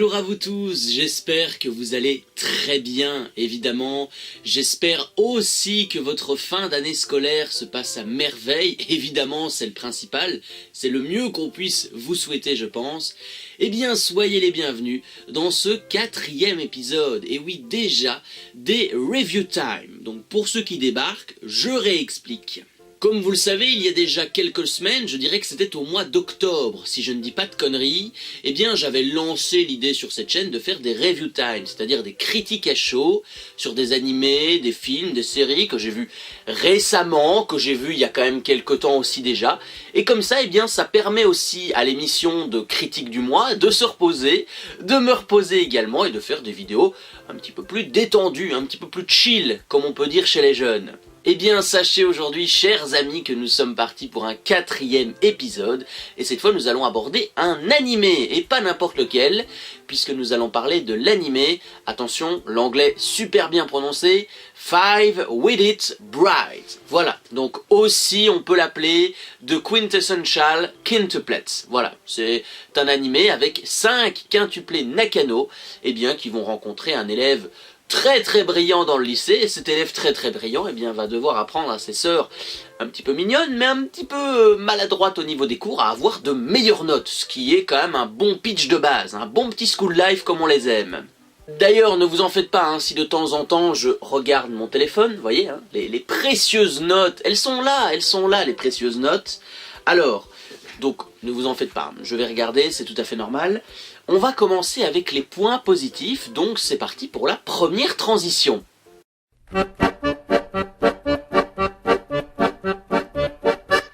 Bonjour à vous tous, j'espère que vous allez très bien, évidemment. J'espère aussi que votre fin d'année scolaire se passe à merveille. Évidemment, c'est le principal, c'est le mieux qu'on puisse vous souhaiter, je pense. Eh bien, soyez les bienvenus dans ce 4e épisode. Et oui, déjà, des Review Time. Donc pour ceux qui débarquent, je réexplique. Comme vous le savez, il y a déjà quelques semaines, je dirais que c'était au mois d'octobre, si je ne dis pas de conneries, eh bien j'avais lancé l'idée sur cette chaîne de faire des review time, c'est-à-dire des critiques à chaud sur des animés, des films, des séries que j'ai vus récemment, que j'ai vus il y a quand même quelques temps aussi déjà, et comme ça, eh bien ça permet aussi à l'émission de critique du mois de se reposer, de me reposer également et de faire des vidéos un petit peu plus détendues, un petit peu plus chill, comme on peut dire chez les jeunes. Eh bien, sachez aujourd'hui, chers amis, que nous sommes partis pour un 4e épisode, et cette fois nous allons aborder un animé, et pas n'importe lequel, puisque nous allons parler de l'animé, attention, l'anglais super bien prononcé, Five With It Bright. Voilà, donc aussi on peut l'appeler The Quintessential Quintuplets. Voilà, c'est un animé avec 5 quintuplés Nakano, eh bien, qui vont rencontrer un élève très brillant dans le lycée, et cet élève très brillant, eh bien, va devoir apprendre à ses sœurs un petit peu mignonnes, mais un petit peu maladroites au niveau des cours, à avoir de meilleures notes, ce qui est quand même un bon pitch de base, un bon petit school life comme on les aime. D'ailleurs, ne vous en faites pas, si de temps en temps je regarde mon téléphone, vous voyez, les précieuses notes, elles sont là, les précieuses notes. Alors, donc, ne vous en faites pas, je vais regarder, c'est tout à fait normal. On va commencer avec les points positifs, donc c'est parti pour la première transition.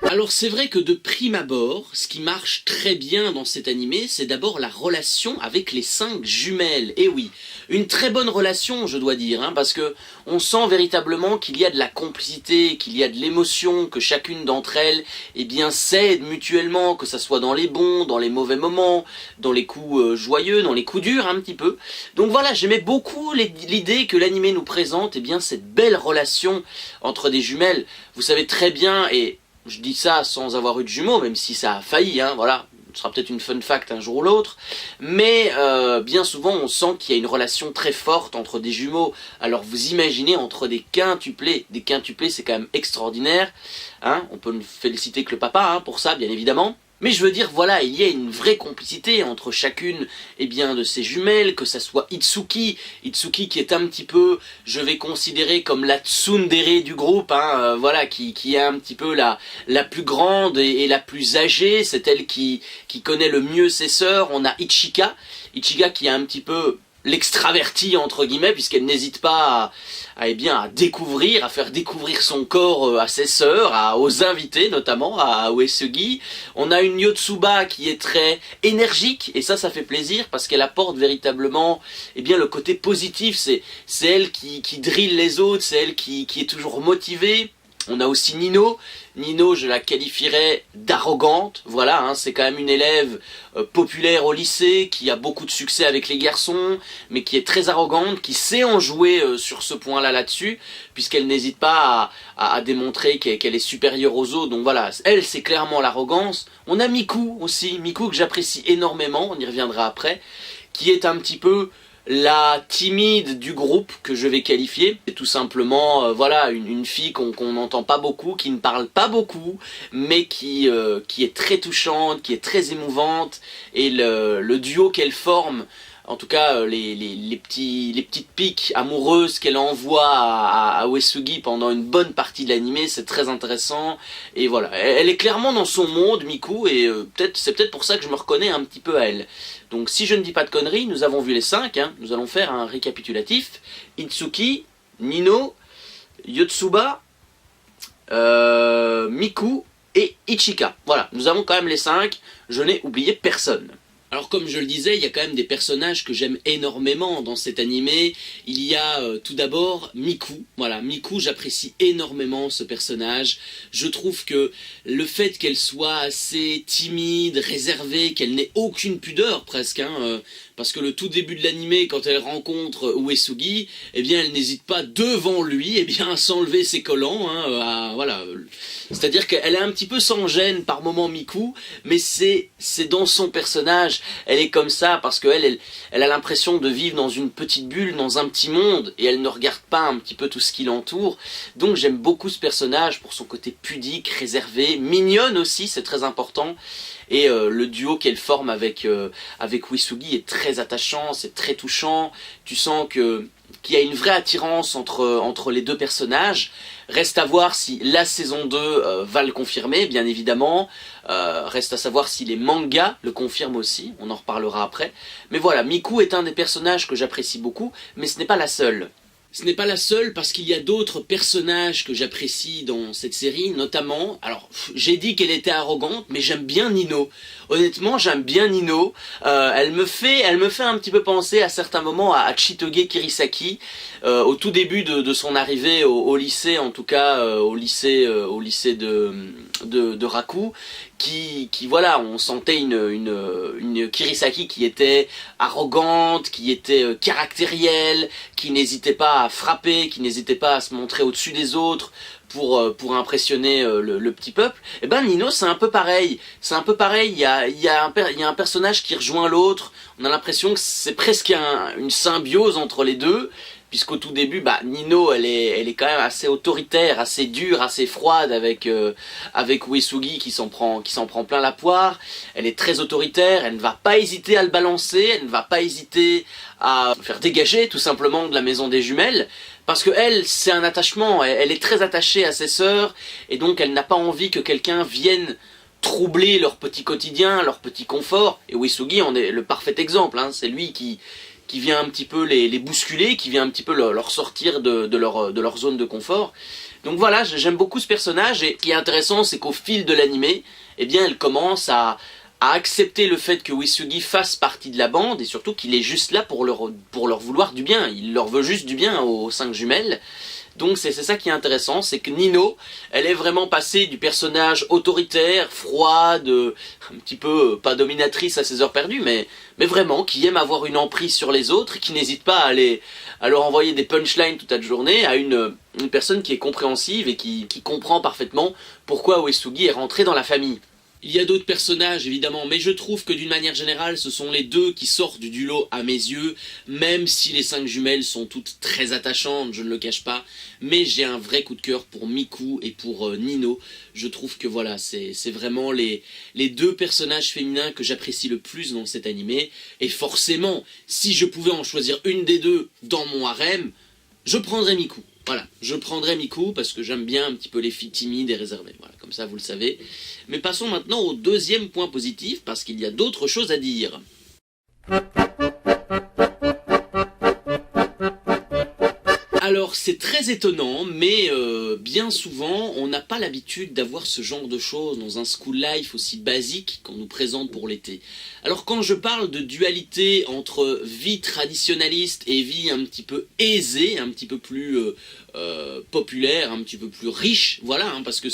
Alors c'est vrai que de prime abord, ce qui marche très bien dans cet animé, c'est d'abord la relation avec les 5 jumelles. Et oui, une très bonne relation, je dois dire, parce que on sent véritablement qu'il y a de la complicité, qu'il y a de l'émotion, que chacune d'entre elles, eh bien, s'aide mutuellement, que ça soit dans les bons, dans les mauvais moments, dans les coups joyeux, dans les coups durs un petit peu. Donc voilà, j'aimais beaucoup l'idée que l'animé nous présente, eh bien, cette belle relation entre des jumelles. Vous savez très bien, et je dis ça sans avoir eu de jumeaux, même si ça a failli, voilà. Ce sera peut-être une fun fact un jour ou l'autre. Mais bien souvent, on sent qu'il y a une relation très forte entre des jumeaux. Alors vous imaginez entre des quintuplés. Des quintuplés, c'est quand même extraordinaire. On peut féliciter que le papa pour ça, bien évidemment. Mais je veux dire, voilà, il y a une vraie complicité entre chacune de ces jumelles, que ça soit Itsuki qui est un petit peu, je vais considérer comme la tsundere du groupe, voilà, qui est un petit peu la plus grande et la plus âgée, c'est elle qui connaît le mieux ses sœurs. On a Ichika qui est un petit peu l'extravertie entre guillemets, puisqu'elle n'hésite pas à découvrir, à faire découvrir son corps à ses sœurs, aux invités notamment, à Uesugi. On a une Yotsuba qui est très énergique, et ça fait plaisir parce qu'elle apporte véritablement le côté positif. C'est elle qui drille les autres, c'est elle qui est toujours motivée. On a aussi Nino, je la qualifierais d'arrogante, voilà, c'est quand même une élève populaire au lycée, qui a beaucoup de succès avec les garçons, mais qui est très arrogante, qui sait en jouer sur ce point-là là-dessus, puisqu'elle n'hésite pas à démontrer qu'elle est supérieure aux autres, donc voilà, elle c'est clairement l'arrogance. On a Miku aussi, Miku que j'apprécie énormément, on y reviendra après, qui est un petit peu la timide du groupe que je vais qualifier. C'est tout simplement voilà, une fille qu'on n'entend pas beaucoup, qui ne parle pas beaucoup, mais qui est très touchante, qui est très émouvante, et le duo qu'elle forme, en tout cas les petites piques amoureuses qu'elle envoie à Uesugi pendant une bonne partie de l'animé, c'est très intéressant. Et voilà, elle est clairement dans son monde, Miku, et c'est peut-être pour ça que je me reconnais un petit peu à elle. Donc si je ne dis pas de conneries, nous avons vu les 5, nous allons faire un récapitulatif. Itsuki, Nino, Yotsuba, Miku et Ichika. Voilà, nous avons quand même les 5, je n'ai oublié personne. Alors comme je le disais, il y a quand même des personnages que j'aime énormément dans cet animé. Il y a tout d'abord Miku. Voilà, Miku, j'apprécie énormément ce personnage. Je trouve que le fait qu'elle soit assez timide, réservée, qu'elle n'ait aucune pudeur presque, parce que le tout début de l'animé, quand elle rencontre Uesugi, eh bien elle n'hésite pas devant lui à s'enlever ses collants, voilà. C'est-à-dire qu'elle est un petit peu sans gêne par moments, Miku, mais c'est dans son personnage, personnage, elle est comme ça parce qu'elle a l'impression de vivre dans une petite bulle, dans un petit monde, et elle ne regarde pas un petit peu tout ce qui l'entoure. Donc j'aime beaucoup ce personnage pour son côté pudique, réservé, mignonne aussi, c'est très important. Et le duo qu'elle forme avec Uesugi est très attachant, c'est très touchant. Tu sens qu'il y a une vraie attirance entre les deux personnages. Reste à voir si la saison 2 va le confirmer, bien évidemment. Reste à savoir si les mangas le confirment aussi, on en reparlera après. Mais voilà, Miku est un des personnages que j'apprécie beaucoup, mais ce n'est pas la seule. Ce n'est pas la seule parce qu'il y a d'autres personnages que j'apprécie dans cette série, notamment, alors j'ai dit qu'elle était arrogante, mais j'aime bien Nino. Honnêtement, j'aime bien Nino. Elle me fait un petit peu penser à certains moments à Chitoge Kirisaki, au tout début de son arrivée au lycée, en tout cas au lycée de Raku, qui voilà, on sentait une Kirisaki qui était arrogante, qui était caractérielle, qui n'hésitait pas à frapper, qui n'hésitait pas à se montrer au-dessus des autres pour impressionner le petit peuple. Et ben Nino c'est un peu pareil, il y a un personnage qui rejoint l'autre, on a l'impression que c'est presque une symbiose entre les deux. Puisqu'au tout début, Nino, elle est quand même assez autoritaire, assez dure, assez froide avec Uesugi qui s'en prend plein la poire. Elle est très autoritaire, elle ne va pas hésiter à le balancer, elle ne va pas hésiter à faire dégager tout simplement de la maison des jumelles. Parce que elle, c'est un attachement, elle est très attachée à ses sœurs, et donc elle n'a pas envie que quelqu'un vienne troubler leur petit quotidien, leur petit confort. Et Uesugi en est le parfait exemple, hein. C'est lui qui vient un petit peu les bousculer, qui vient un petit peu leur sortir de leur zone de confort. Donc voilà, j'aime beaucoup ce personnage, et ce qui est intéressant, c'est qu'au fil de l'animé, eh bien, elle commence à accepter le fait que Uesugi fasse partie de la bande, et surtout qu'il est juste là pour leur vouloir du bien. Il leur veut juste du bien aux 5 jumelles. Donc c'est ça qui est intéressant, c'est que Nino, elle est vraiment passée du personnage autoritaire, froide, un petit peu, pas dominatrice à ses heures perdues, mais vraiment qui aime avoir une emprise sur les autres, et qui n'hésite pas à leur envoyer des punchlines toute la journée, à une personne qui est compréhensive et qui comprend parfaitement pourquoi Uesugi est rentré dans la famille. Il y a d'autres personnages évidemment, mais je trouve que d'une manière générale, ce sont les deux qui sortent du lot à mes yeux, même si les 5 jumelles sont toutes très attachantes, je ne le cache pas, mais j'ai un vrai coup de cœur pour Miku et pour Nino. Je trouve que voilà, c'est vraiment les deux personnages féminins que j'apprécie le plus dans cet animé, et forcément, si je pouvais en choisir une des deux dans mon harem, je prendrais Miku. Voilà, je prendrai Miku parce que j'aime bien un petit peu les filles timides et réservées. Voilà, comme ça vous le savez. Mais passons maintenant au deuxième point positif parce qu'il y a d'autres choses à dire. Alors c'est très étonnant, mais bien souvent on n'a pas l'habitude d'avoir ce genre de choses dans un school life aussi basique qu'on nous présente pour l'été. Alors quand je parle de dualité entre vie traditionnaliste et vie un petit peu aisée, un petit peu plus populaire, un petit peu plus riche, voilà, hein, parce que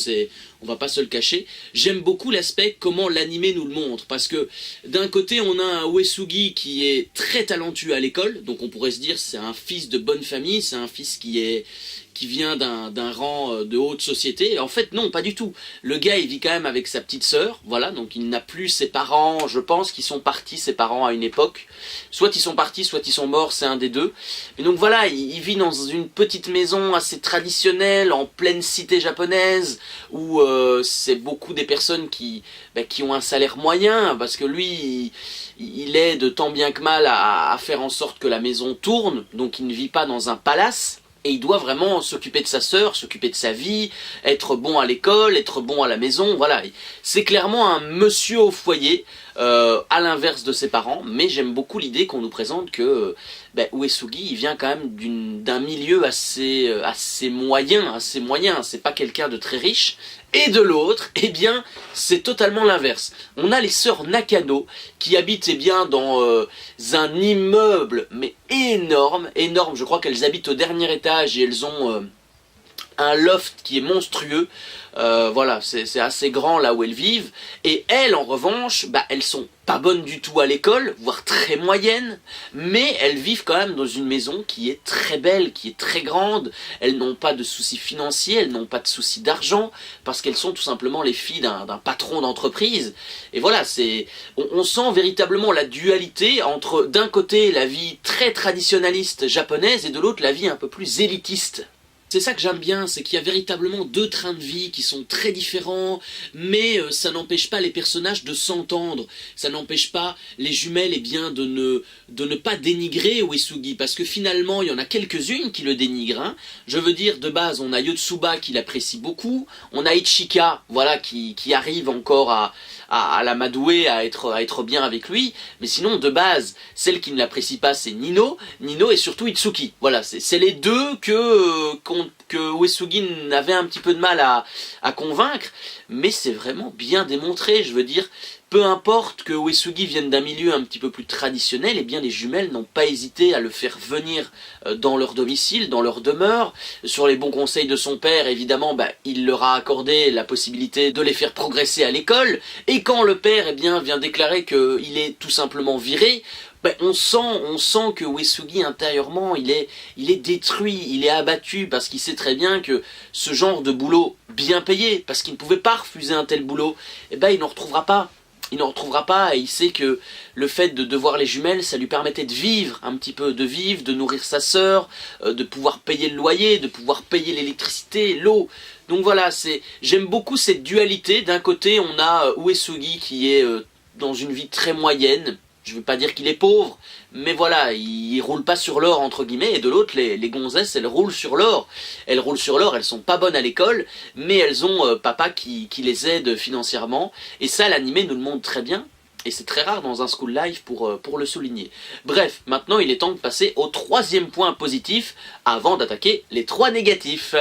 on va pas se le cacher, j'aime beaucoup l'aspect comment l'animé nous le montre, parce que d'un côté on a un Uesugi qui est très talentueux à l'école, donc on pourrait se dire c'est un fils de bonne famille, c'est un fils qui vient d'un rang de haute société. En fait non, pas du tout. Le gars il vit quand même avec sa petite sœur, voilà, donc il n'a plus ses parents, je pense qu'ils sont partis ses parents à une époque, soit ils sont partis, soit ils sont morts, c'est un des deux. Et donc voilà, il vit dans une petite maison assez traditionnelle, en pleine cité japonaise, où c'est beaucoup des personnes qui ont un salaire moyen, parce que lui, il aide tant bien que mal à faire en sorte que la maison tourne, donc il ne vit pas dans un palace. Et il doit vraiment s'occuper de sa sœur, s'occuper de sa vie, être bon à l'école, être bon à la maison, voilà. C'est clairement un monsieur au foyer, à l'inverse de ses parents, mais j'aime beaucoup l'idée qu'on nous présente que Uesugi, il vient quand même d'un milieu assez moyen, c'est pas quelqu'un de très riche. Et de l'autre, eh bien, c'est totalement l'inverse. On a les sœurs Nakano qui habitent dans un immeuble, mais énorme, je crois qu'elles habitent au dernier étage et elles ont un loft qui est monstrueux. Voilà, c'est assez grand là où elles vivent. Et elles, en revanche, bah, elles sont pas bonnes du tout à l'école, voire très moyennes, mais elles vivent quand même dans une maison qui est très belle, qui est très grande. Elles n'ont pas de soucis financiers, elles n'ont pas de soucis d'argent, parce qu'elles sont tout simplement les filles d'un patron d'entreprise. Et voilà, on sent véritablement la dualité entre, d'un côté, la vie très traditionnaliste japonaise, et de l'autre, la vie un peu plus élitiste. C'est ça que j'aime bien, c'est qu'il y a véritablement deux trains de vie qui sont très différents, mais ça n'empêche pas les personnages de s'entendre. Ça n'empêche pas les jumelles de ne pas dénigrer Uesugi, parce que finalement, il y en a quelques-unes qui le dénigrent. Hein. Je veux dire, de base, on a Yotsuba qui l'apprécie beaucoup, on a Ichika, voilà, qui arrive encore à l'amadouer, à être bien avec lui, mais sinon, de base, celle qui ne l'apprécie pas, c'est Nino et surtout Itsuki. Voilà, c'est les deux que Uesugi avait un petit peu de mal à convaincre, mais c'est vraiment bien démontré. Je veux dire, peu importe que Uesugi vienne d'un milieu un petit peu plus traditionnel, eh bien les jumelles n'ont pas hésité à le faire venir dans leur domicile, dans leur demeure. Sur les bons conseils de son père, évidemment, bah, il leur a accordé la possibilité de les faire progresser à l'école, et quand le père eh bien, vient déclarer qu'il est tout simplement viré, ben, on sent que Uesugi intérieurement il est détruit, il est abattu parce qu'il sait très bien que ce genre de boulot bien payé, parce qu'il ne pouvait pas refuser un tel boulot, eh ben il n'en retrouvera pas. Il n'en retrouvera pas et il sait que le fait de devoir les jumelles, ça lui permettait de vivre un petit peu, de nourrir sa sœur, de pouvoir payer le loyer, de pouvoir payer l'électricité, l'eau. Donc voilà, j'aime beaucoup cette dualité. D'un côté, on a Uesugi qui est dans une vie très moyenne. Je ne veux pas dire qu'il est pauvre, mais voilà, il roule pas sur l'or entre guillemets, et de l'autre, les gonzesses, elles roulent sur l'or. Elles roulent sur l'or, elles sont pas bonnes à l'école, mais elles ont papa qui les aide financièrement, et ça l'animé nous le montre très bien, et c'est très rare dans un school life pour le souligner. Bref, maintenant il est temps de passer au troisième point positif, avant d'attaquer les trois négatifs.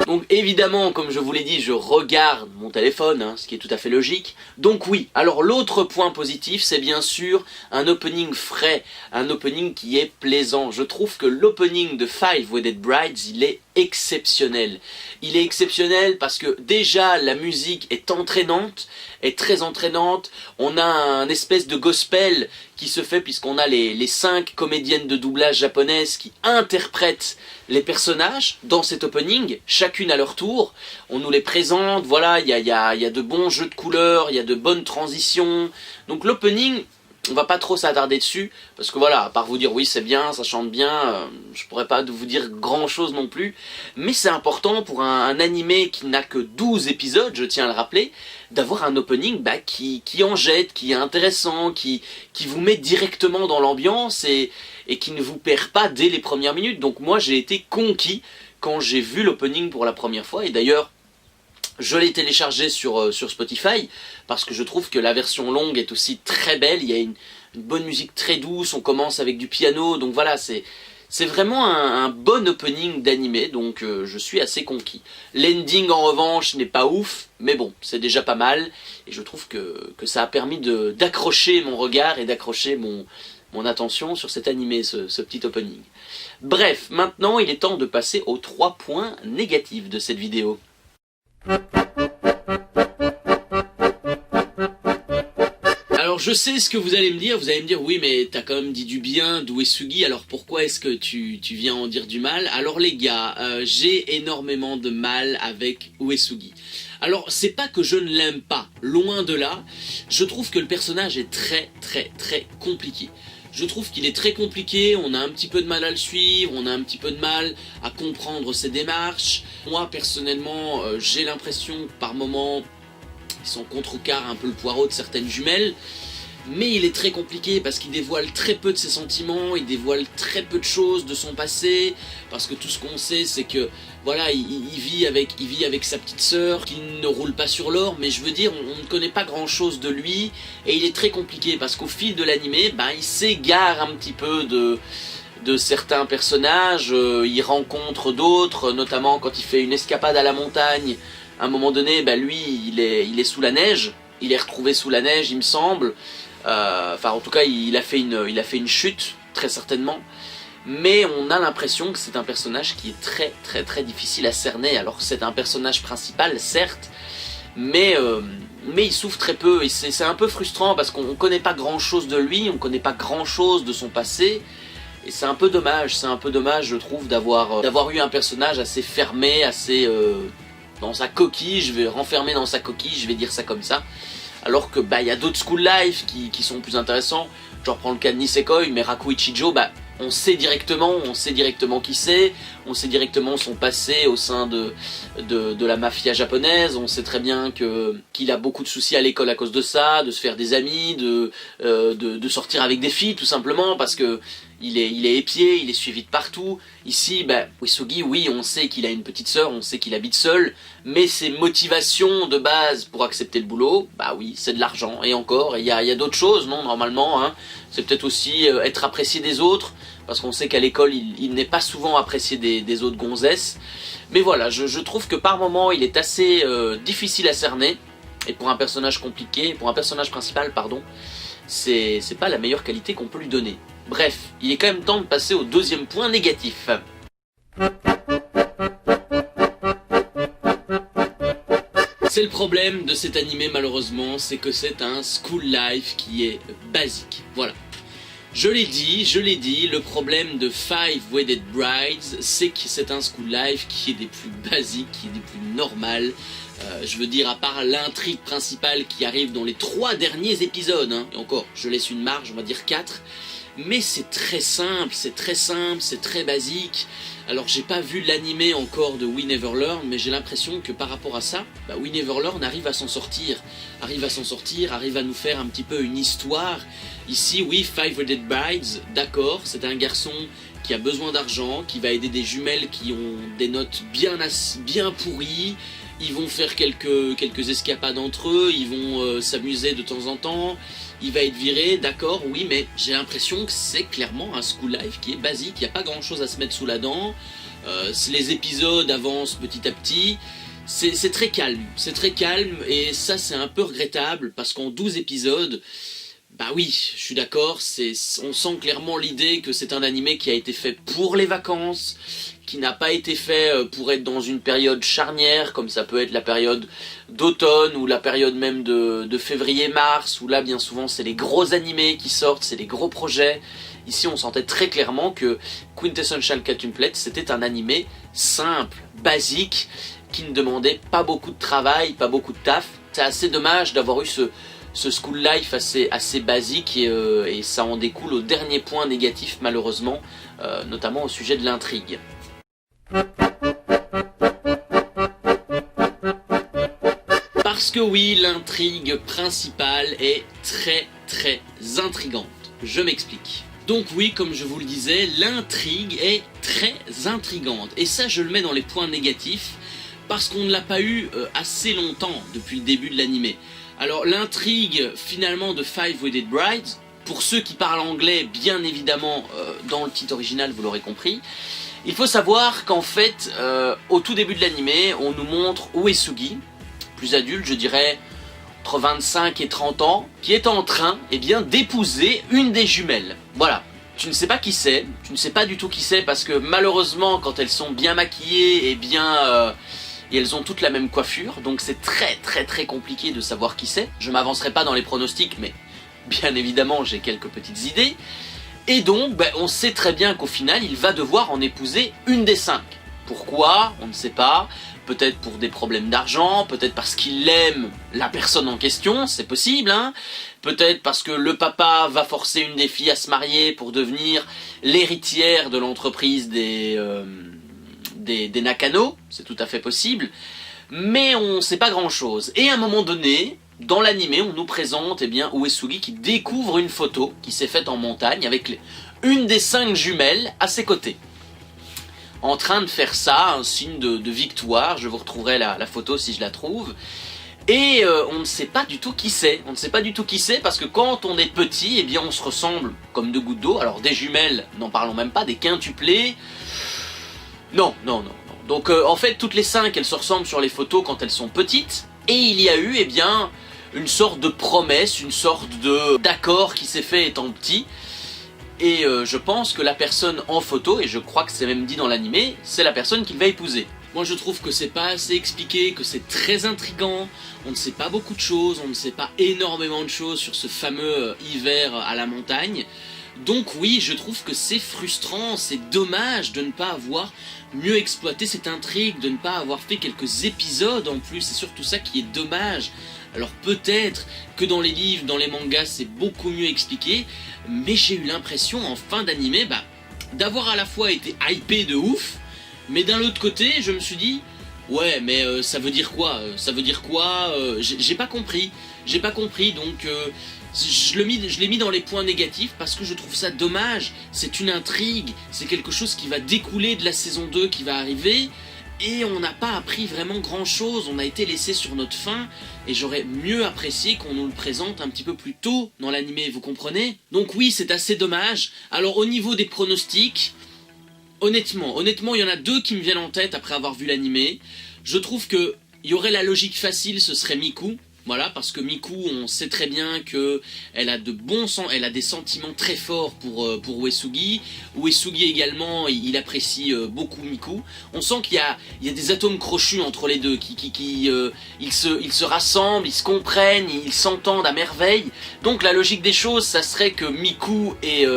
Donc évidemment, comme je vous l'ai dit, je regarde mon téléphone, hein, ce qui est tout à fait logique. Donc oui, alors l'autre point positif, c'est bien sûr un opening frais, un opening qui est plaisant. Je trouve que l'opening de Five Wedded Brides, il est exceptionnel. Il est exceptionnel parce que déjà la musique est entraînante, est très entraînante. On a un espèce de gospel qui se fait puisqu'on a les 5 comédiennes de doublage japonaises qui interprètent les personnages dans cet opening, chacune à leur tour. On nous les présente, voilà, il y a de bons jeux de couleurs, il y a de bonnes transitions. Donc l'opening, on va pas trop s'attarder dessus, parce que voilà, à part vous dire oui c'est bien, ça chante bien, je pourrais pas vous dire grand chose non plus, mais c'est important pour un animé qui n'a que 12 épisodes, je tiens à le rappeler, d'avoir un opening bah, qui en jette, qui est intéressant, qui vous met directement dans l'ambiance et qui ne vous perd pas dès les premières minutes. Donc moi j'ai été conquis quand j'ai vu l'opening pour la première fois, et d'ailleurs je l'ai téléchargé sur Spotify, parce que je trouve que la version longue est aussi très belle, il y a une bonne musique très douce, on commence avec du piano, donc voilà, c'est vraiment un bon opening d'animé, donc je suis assez conquis. L'ending en revanche n'est pas ouf, mais bon, c'est déjà pas mal, et je trouve que ça a permis d'accrocher mon regard et d'accrocher mon attention sur cet animé, ce petit opening. Bref, maintenant il est temps de passer aux 3 points négatifs de cette vidéo. Alors je sais ce que vous allez me dire oui mais t'as quand même dit du bien d'Uesugi, alors pourquoi est-ce que tu viens en dire du mal? Alors les gars, j'ai énormément de mal avec Uesugi. Alors c'est pas que je ne l'aime pas, loin de là, je trouve que le personnage est très compliqué. Je trouve qu'il est très compliqué, on a un petit peu de mal à le suivre, on a un petit peu de mal à comprendre ses démarches. Moi personnellement, j'ai l'impression que par moments, ils sont contrecarrent un peu le poireau de certaines jumelles. Mais il est très compliqué parce qu'il dévoile très peu de ses sentiments, il dévoile très peu de choses de son passé, parce que tout ce qu'on sait c'est que voilà, il vit avec sa petite sœur qui ne roule pas sur l'or, mais je veux dire on ne connaît pas grand chose de lui, et il est très compliqué parce qu'au fil de l'animé, ben, il s'égare un petit peu de certains personnages, il rencontre d'autres, notamment quand il fait une escapade à la montagne, à un moment donné, ben, lui il est sous la neige, il est retrouvé sous la neige il me semble. Enfin en tout cas il a fait une chute très certainement. Mais on a l'impression que c'est un personnage qui est très très très difficile à cerner. Alors c'est un personnage principal, certes, mais il souffre très peu, et c'est un peu frustrant parce qu'on connaît pas grand chose de lui, on connaît pas grand chose de son passé, et c'est un peu dommage, je trouve, d'avoir eu un personnage assez fermé, assez dans sa coquille, renfermé dans sa coquille, je vais dire ça comme ça, alors que il y a d'autres School Life qui sont plus intéressants. Je reprends le cas de Nisekoi, mais Raku Ichijo, on sait directement qui c'est, on sait directement son passé au sein de la mafia japonaise, on sait très bien qu'il a beaucoup de soucis à l'école à cause de ça, de se faire des amis, de sortir avec des filles tout simplement, parce que il est épié, il est suivi de partout. Ici, Uesugi, oui, on sait qu'il a une petite sœur, on sait qu'il habite seul, mais ses motivations de base pour accepter le boulot, oui, c'est de l'argent, et encore, il y a d'autres choses, non, normalement, hein. C'est peut-être aussi être apprécié des autres, parce qu'on sait qu'à l'école, il n'est pas souvent apprécié des autres gonzesses. Mais voilà, je trouve que par moments, il est assez difficile à cerner, et pour un personnage compliqué, pour un personnage principal, pardon, c'est pas la meilleure qualité qu'on peut lui donner. Bref, il est quand même temps de passer au deuxième point négatif. C'est le problème de cet animé malheureusement, c'est que c'est un School Life qui est basique. Voilà. Je l'ai dit, le problème de Five Wedded Brides, c'est que c'est un School Life qui est des plus basiques, qui est des plus normales. Je veux dire, à part l'intrigue principale qui arrive dans les 3 derniers épisodes, hein, et encore, je laisse une marge, on va dire 4, mais c'est très simple, c'est très basique. Alors j'ai pas vu l'animé encore de We Never Learn, mais j'ai l'impression que par rapport à ça, We Never Learn arrive à s'en sortir, arrive à nous faire un petit peu une histoire. Ici, oui, Five Wedded Brides, d'accord, c'est un garçon qui a besoin d'argent, qui va aider des jumelles qui ont des notes bien pourries. Ils vont faire quelques escapades entre eux, ils vont s'amuser de temps en temps, il va être viré, d'accord, oui, mais j'ai l'impression que c'est clairement un School Life qui est basique, il n'y a pas grand chose à se mettre sous la dent, les épisodes avancent petit à petit, c'est très calme, et ça c'est un peu regrettable, parce qu'en 12 épisodes, oui, je suis d'accord, on sent clairement l'idée que c'est un animé qui a été fait pour les vacances, qui n'a pas été fait pour être dans une période charnière, comme ça peut être la période d'automne, ou la période même de février-mars, où là bien souvent c'est les gros animés qui sortent, c'est les gros projets. Ici on sentait très clairement que Quintessential Quintuplets c'était un animé simple, basique, qui ne demandait pas beaucoup de travail, pas beaucoup de taf. C'est assez dommage d'avoir eu ce School Life assez basique, et ça en découle au dernier point négatif malheureusement, notamment au sujet de l'intrigue. Parce que oui, l'intrigue principale est très intrigante. Je m'explique. Donc oui, comme je vous le disais, l'intrigue est très intrigante. Et ça, je le mets dans les points négatifs, parce qu'on ne l'a pas eu assez longtemps depuis le début de l'animé. Alors l'intrigue finalement de Five Wedded Brides, pour ceux qui parlent anglais, bien évidemment, dans le titre original, vous l'aurez compris, il faut savoir qu'en fait, au tout début de l'animé, on nous montre Uesugi, plus adulte, je dirais entre 25 et 30 ans, qui est en train d'épouser une des jumelles. Voilà. Tu ne sais pas qui c'est, tu ne sais pas du tout qui c'est, parce que malheureusement, quand elles sont bien maquillées et et elles ont toutes la même coiffure, donc c'est très compliqué de savoir qui c'est. Je m'avancerai pas dans les pronostics, mais bien évidemment j'ai quelques petites idées. Et donc on sait très bien qu'au final il va devoir en épouser une des 5. Pourquoi? On ne sait pas. Peut-être pour des problèmes d'argent, peut-être parce qu'il aime la personne en question, c'est possible, hein. Peut-être parce que le papa va forcer une des filles à se marier pour devenir l'héritière de l'entreprise des Nakano, c'est tout à fait possible, mais on ne sait pas grand chose. Et à un moment donné, dans l'animé, on nous présente Uesugi qui découvre une photo qui s'est faite en montagne avec une des 5 jumelles à ses côtés, en train de faire ça, un signe de victoire. Je vous retrouverai la photo si je la trouve. Et on ne sait pas du tout qui c'est. On ne sait pas du tout qui c'est parce que quand on est petit, on se ressemble comme 2 gouttes d'eau. Alors des jumelles, n'en parlons même pas, des quintuplés. Non. Donc en fait, toutes les 5, elles se ressemblent sur les photos quand elles sont petites. Et il y a eu, une sorte de promesse, une sorte d'accord qui s'est fait étant petit. et je pense que la personne en photo, et je crois que c'est même dit dans l'animé, c'est la personne qu'il va épouser. Moi je trouve que c'est pas assez expliqué, que c'est très intriguant, on ne sait pas beaucoup de choses, on ne sait pas énormément de choses sur ce fameux hiver à la montagne. Donc oui, je trouve que c'est frustrant, c'est dommage de ne pas avoir mieux exploité cette intrigue, de ne pas avoir fait quelques épisodes en plus, c'est surtout ça qui est dommage. Alors peut-être que dans les livres, dans les mangas, c'est beaucoup mieux expliqué, mais j'ai eu l'impression en fin d'animé d'avoir à la fois été hypé de ouf, mais d'un autre côté, je me suis dit, ouais, mais ça veut dire quoi Ça veut dire quoi J'ai pas compris. J'ai pas compris, donc je l'ai mis dans les points négatifs parce que je trouve ça dommage. C'est une intrigue, c'est quelque chose qui va découler de la saison 2 qui va arriver. Et on n'a pas appris vraiment grand chose, on a été laissé sur notre faim, et j'aurais mieux apprécié qu'on nous le présente un petit peu plus tôt dans l'animé, vous comprenez? Donc oui, c'est assez dommage. Alors au niveau des pronostics, honnêtement, il y en a deux qui me viennent en tête après avoir vu l'animé. Je trouve que il y aurait la logique facile, ce serait Miku. Voilà, parce que Miku, on sait très bien que elle a elle a des sentiments très forts pour Uesugi. Uesugi également, il apprécie beaucoup Miku. On sent qu'il y a des atomes crochus entre les deux, ils se rassemblent, ils se comprennent, ils s'entendent à merveille. Donc la logique des choses, ça serait que Miku et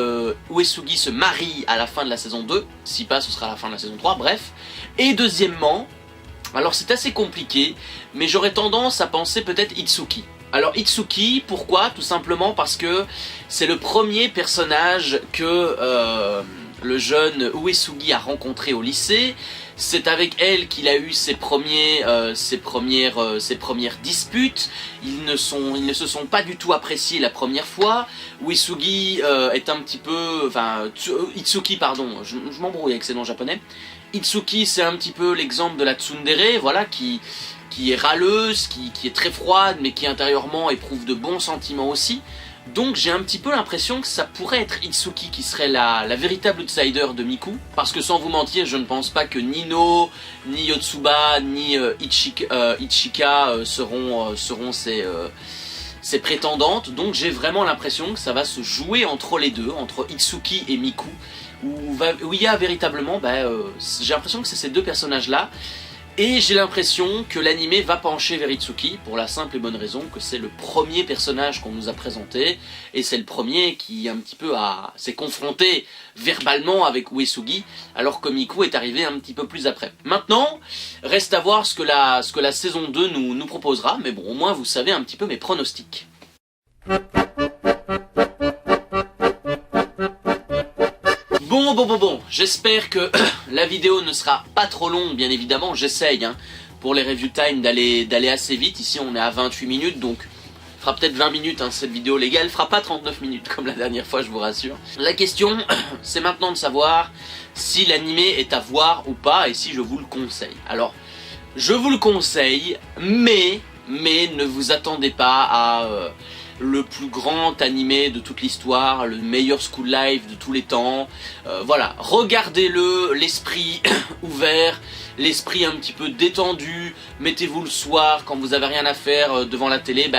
Uesugi se marient à la fin de la saison 2. Si pas, ce sera à la fin de la saison 3, bref. Et deuxièmement, alors c'est assez compliqué, mais j'aurais tendance à penser peut-être Itsuki. Alors Itsuki, pourquoi? Tout simplement parce que c'est le premier personnage que le jeune Uesugi a rencontré au lycée. C'est avec elle qu'il a eu ses premières disputes. Ils ne se sont pas du tout appréciés la première fois. Uesugi est un petit peu... Enfin, Itsuki, pardon, je m'embrouille avec ces noms japonais. Itsuki, c'est un petit peu l'exemple de la tsundere, voilà, qui est râleuse, qui est très froide, mais qui intérieurement éprouve de bons sentiments aussi. Donc j'ai un petit peu l'impression que ça pourrait être Itsuki qui serait la véritable outsider de Miku. Parce que sans vous mentir, je ne pense pas que Nino, ni Yotsuba, ni Ichika seront ses prétendantes. Donc j'ai vraiment l'impression que ça va se jouer entre les deux, entre Itsuki et Miku. Où il y a véritablement, j'ai l'impression que c'est ces deux personnages-là. Et j'ai l'impression que l'anime va pencher vers Itsuki, pour la simple et bonne raison que c'est le premier personnage qu'on nous a présenté, et c'est le premier qui un petit peu s'est confronté verbalement avec Uesugi, alors que Miku est arrivé un petit peu plus après. Maintenant, reste à voir ce que la saison 2 nous proposera, mais bon, au moins vous savez un petit peu mes pronostics. Bon, j'espère que la vidéo ne sera pas trop longue, bien évidemment, j'essaye, pour les review time d'aller assez vite. Ici on est à 28 minutes, donc il fera peut-être 20 minutes cette vidéo légale, elle fera pas 39 minutes comme la dernière fois, je vous rassure. La question, c'est maintenant de savoir si l'animé est à voir ou pas, et si je vous le conseille. Alors, je vous le conseille, mais ne vous attendez pas à... le plus grand animé de toute l'histoire, le meilleur school life de tous les temps. Voilà, regardez-le, l'esprit ouvert, l'esprit un petit peu détendu, mettez-vous le soir quand vous avez rien à faire devant la télé.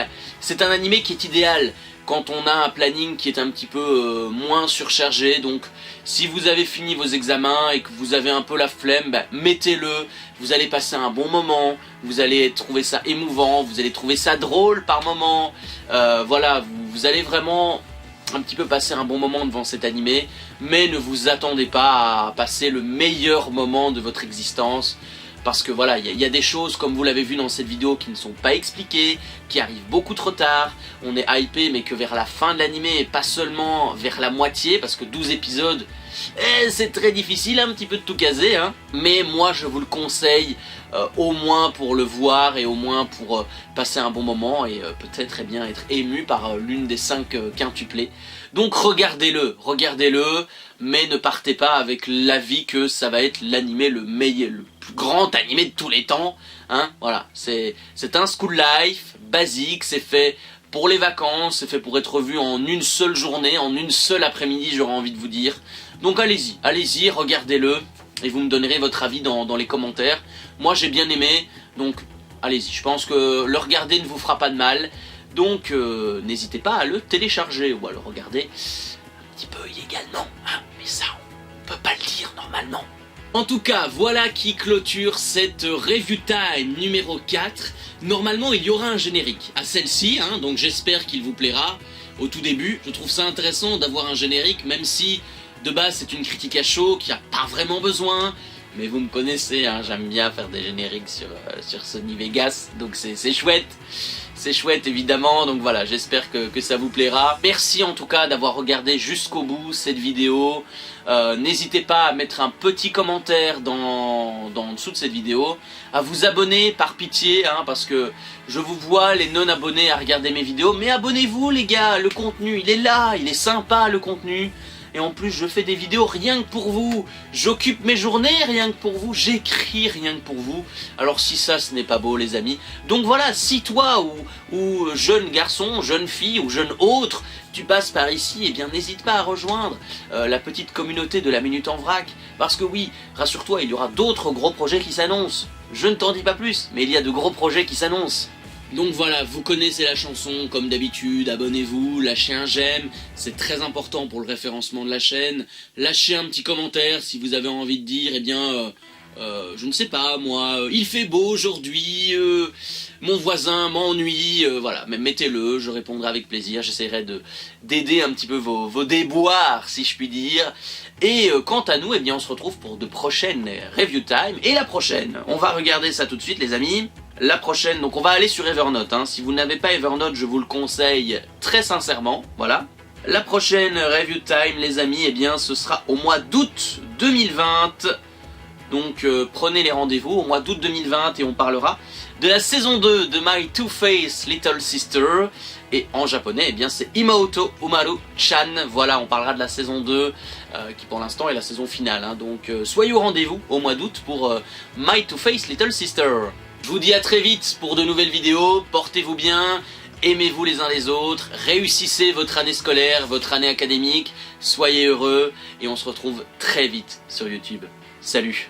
C'est un animé qui est idéal quand on a un planning qui est un petit peu moins surchargé. Donc si vous avez fini vos examens et que vous avez un peu la flemme, mettez-le, vous allez passer un bon moment, vous allez trouver ça émouvant, vous allez trouver ça drôle par moment, voilà, vous allez vraiment un petit peu passer un bon moment devant cet animé, mais ne vous attendez pas à passer le meilleur moment de votre existence. Parce que voilà, il y a des choses, comme vous l'avez vu dans cette vidéo, qui ne sont pas expliquées, qui arrivent beaucoup trop tard. On est hypé, mais que vers la fin de l'animé, et pas seulement vers la moitié, parce que 12 épisodes, c'est très difficile un petit peu de tout caser. Mais moi, je vous le conseille, au moins pour le voir, et au moins pour passer un bon moment, et peut-être bien être ému par l'une des 5 quintuplés. Donc regardez-le, mais ne partez pas avec l'avis que ça va être l'animé le meilleur, le plus grand animé de tous les temps, voilà, c'est un school life basique, c'est fait pour les vacances, c'est fait pour être vu en une seule journée, en une seule après-midi, j'aurais envie de vous dire. Donc allez-y, regardez-le, et vous me donnerez votre avis dans les commentaires. Moi j'ai bien aimé, donc allez-y, je pense que le regarder ne vous fera pas de mal, donc n'hésitez pas à le télécharger ou à le regarder petit peu illégalement, hein, mais ça on peut pas le dire normalement. En tout cas, voilà qui clôture cette Review Time numéro 4. Normalement, il y aura un générique à celle-ci, hein, donc j'espère qu'il vous plaira. Au tout début, je trouve ça intéressant d'avoir un générique, même si de base c'est une critique à chaud, qui a pas vraiment besoin. Mais vous me connaissez, hein, j'aime bien faire des génériques sur Sony Vegas, donc c'est chouette. C'est chouette évidemment, donc voilà, j'espère que ça vous plaira. Merci en tout cas d'avoir regardé jusqu'au bout cette vidéo. N'hésitez pas à mettre un petit commentaire en dessous de cette vidéo, à vous abonner par pitié, hein, parce que je vous vois les non-abonnés à regarder mes vidéos, mais abonnez-vous les gars, le contenu il est là, il est sympa le contenu. Et en plus je fais des vidéos rien que pour vous, j'occupe mes journées rien que pour vous, j'écris rien que pour vous. Alors si ça ce n'est pas beau les amis. Donc voilà, si toi ou jeune garçon, jeune fille ou jeune autre, tu passes par ici, eh bien n'hésite pas à rejoindre la petite communauté de la Minute en Vrac. Parce que oui, rassure-toi, il y aura d'autres gros projets qui s'annoncent. Je ne t'en dis pas plus, mais il y a de gros projets qui s'annoncent. Donc voilà, vous connaissez la chanson, comme d'habitude, abonnez-vous, lâchez un j'aime, c'est très important pour le référencement de la chaîne. Lâchez un petit commentaire si vous avez envie de dire, eh bien, je ne sais pas, moi, il fait beau aujourd'hui, mon voisin m'ennuie, voilà, mais mettez-le, je répondrai avec plaisir, j'essaierai d'aider un petit peu vos déboires, si je puis dire. Et quant à nous, eh bien, on se retrouve pour de prochaines Review Time, et la prochaine, on va regarder ça tout de suite les amis. La prochaine, donc on va aller sur Evernote, hein. Si vous n'avez pas Evernote, je vous le conseille très sincèrement, voilà. La prochaine Review Time, les amis, eh bien ce sera au mois d'août 2020. Donc prenez les rendez-vous au mois d'août 2020 et on parlera de la saison 2 de My Two-Face Little Sister. Et en japonais, eh bien c'est Imoto Umaru-chan. Voilà, on parlera de la saison 2 qui pour l'instant est la saison finale, hein. Donc soyez au rendez-vous au mois d'août pour My Two-Face Little Sister. Je vous dis à très vite pour de nouvelles vidéos, portez-vous bien, aimez-vous les uns les autres, réussissez votre année scolaire, votre année académique, soyez heureux et on se retrouve très vite sur YouTube. Salut!